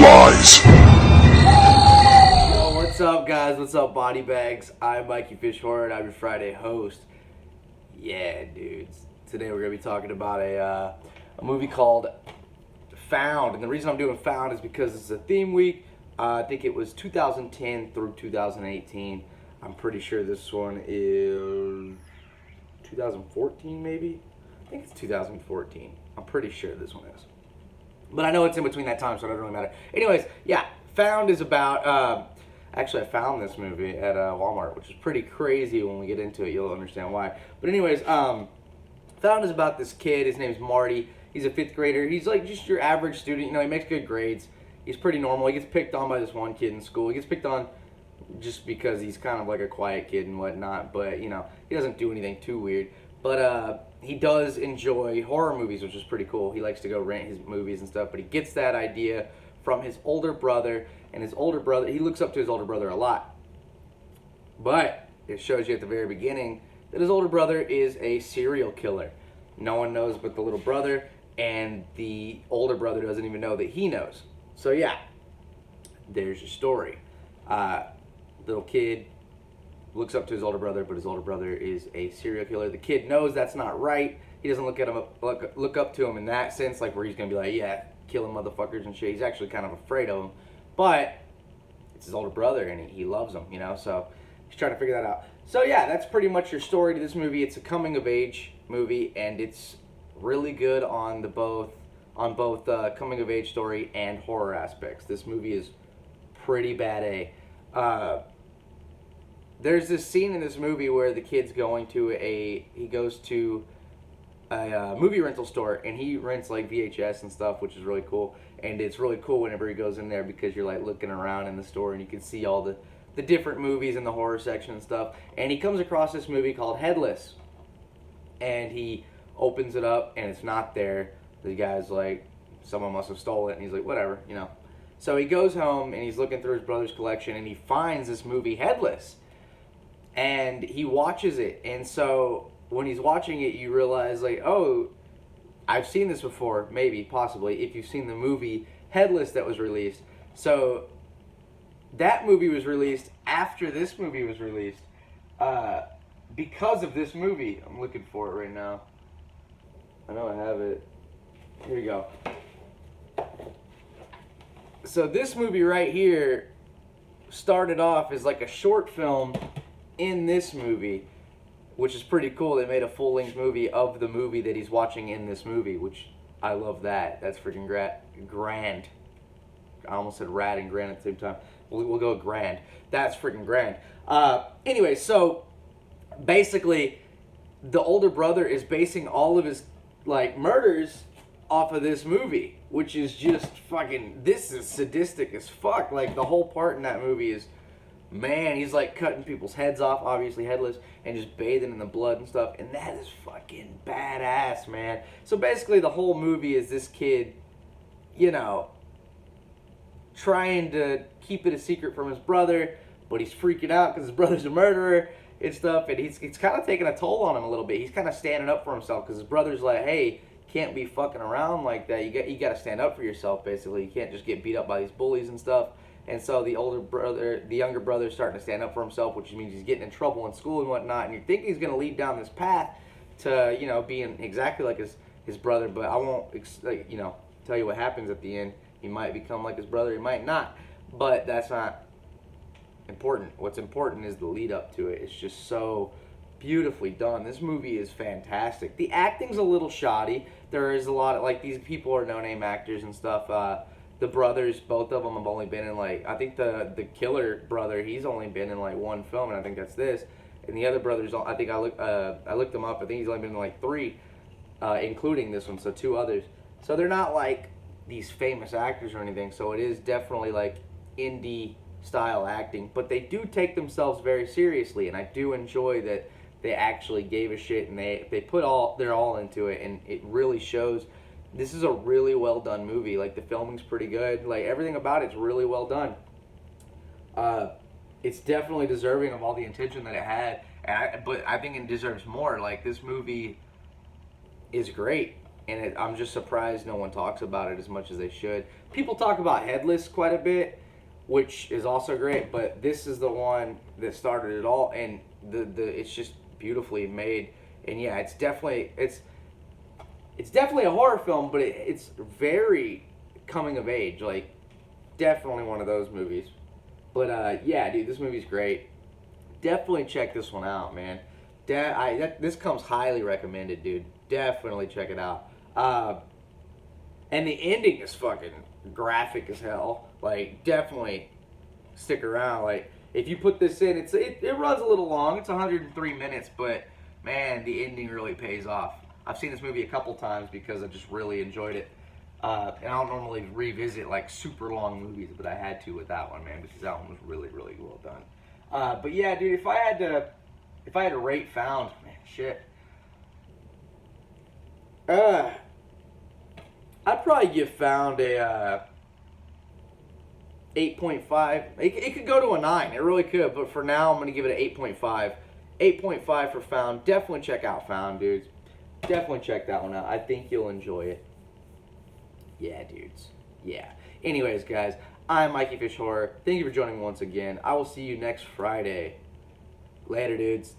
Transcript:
Rise! Yo, what's up, guys? What's up, body bags? I'm MikeyFish and I'm your Friday host. Yeah, dudes. Today we're going to be talking about a movie called Found. And the reason I'm doing Found is because it's a theme week. I think it was 2010 through 2018. I'm pretty sure this one is 2014, maybe? I think it's 2014. I'm pretty sure this one is. But I know it's in between that time, so it doesn't really matter. Anyways, yeah, Found is about... actually, I found this movie at Walmart, which is pretty crazy. When we get into it, you'll understand why. But anyways, Found is about this kid. His name's Marty. He's a 5th grader. He's like just your average student. You know, he makes good grades. He's pretty normal. He gets picked on by this one kid in school. He gets picked on just because he's kind of like a quiet kid and whatnot. But, you know, he doesn't do anything too weird. But he does enjoy horror movies, which is pretty cool. He likes to go rent his movies and stuff. But he gets that idea from his older brother. And his older brother, he looks up to his older brother a lot. But it shows you at the very beginning that his older brother is a serial killer. No one knows but the little brother. And the older brother doesn't even know that he knows. So yeah, there's your story. Little kid looks up to his older brother, but his older brother is a serial killer. The kid knows that's not right. He doesn't look up to him in that sense, like where he's gonna be like, yeah, killing motherfuckers and shit. He's actually kind of afraid of him, but it's his older brother and he loves him, you know. So he's trying to figure that out. So yeah, that's pretty much your story to this movie. It's a coming of age movie, and it's really good on both coming of age story and horror aspects. This movie is pretty bad A. There's this scene in this movie where the kid's going to a movie rental store, and he rents like VHS and stuff, which is really cool. And it's really cool whenever he goes in there because you're like looking around in the store and you can see all the different movies in the horror section and stuff. And he comes across this movie called Headless, and he opens it up and it's not there. The guy's like, someone must have stolen it, and he's like, whatever, you know. So he goes home and he's looking through his brother's collection and he finds this movie Headless. And he watches it, and so when he's watching it, you realize, like, oh, I've seen this before, maybe, possibly, if you've seen the movie Headless that was released. So that movie was released after this movie was released because of this movie. I'm looking for it right now. I know I have it. Here you go. So this movie right here started off as like a short film in this movie, which is pretty cool. They made a full-length movie of the movie that he's watching in this movie, which I love that. That's freaking grand. I almost said rad and grand at the same time. We'll go grand. That's freaking grand. Anyway, so basically, the older brother is basing all of his like murders off of this movie, which is just fucking. This is sadistic as fuck. Like the whole part in that movie is. Man, he's like cutting people's heads off, obviously headless, and just bathing in the blood and stuff, and that is fucking badass, man. So basically the whole movie is this kid, you know, trying to keep it a secret from his brother, but he's freaking out because his brother's a murderer and stuff, and it's kind of taking a toll on him a little bit. He's kind of standing up for himself because his brother's like, hey, can't be fucking around like that. You got to stand up for yourself, basically. You can't just get beat up by these bullies and stuff. And so the younger brother is starting to stand up for himself, which means he's getting in trouble in school and whatnot. And you think he's going to lead down this path to, you know, being exactly like his brother. But I won't, you know, tell you what happens at the end. He might become like his brother. He might not. But that's not important. What's important is the lead up to it. It's just so beautifully done. This movie is fantastic. The acting's a little shoddy. There is a lot of, like, these people are no-name actors and stuff. The brothers, both of them have only been in, like, I think the killer brother, he's only been in, like, one film, and I think that's this. And the other brothers, I think I looked them up, I think he's only been in, like, 3, including this one, so 2 others. So they're not, like, these famous actors or anything, so it is definitely, like, indie-style acting. But they do take themselves very seriously, and I do enjoy that they actually gave a shit, and they put their all into it, and it really shows. This is a really well done movie. Like, the filming's pretty good. Like, everything about it's really well done. It's definitely deserving of all the attention that it had. But I think it deserves more. Like, this movie is great. and I'm just surprised no one talks about it as much as they should. People talk about Headless quite a bit, which is also great, but this is the one that started it all, and the it's just beautifully made. And yeah, it's definitely a horror film, but it's very coming of age, like definitely one of those movies. But yeah, dude, this movie's great. Definitely check this one out, man. This comes highly recommended, dude. Definitely check it out. And the ending is fucking graphic as hell. Like, definitely stick around. Like, if you put this in, it runs a little long. It's 103 minutes, but man, the ending really pays off. I've seen this movie a couple times because I just really enjoyed it. And I don't normally revisit like super long movies, but I had to with that one, man, because that one was really, really well done. But yeah, dude, if I had to rate Found, man, shit. I'd probably give Found a 8.5. It could go to a 9. It really could, but for now, I'm going to give it an 8.5. 8.5 for Found. Definitely check out Found, dudes. Definitely check that one out. I think you'll enjoy it. Yeah, dudes. Yeah. Anyways, guys, I'm MikeyFish Horror. Thank you for joining me once again. I will see you next Friday. Later, dudes.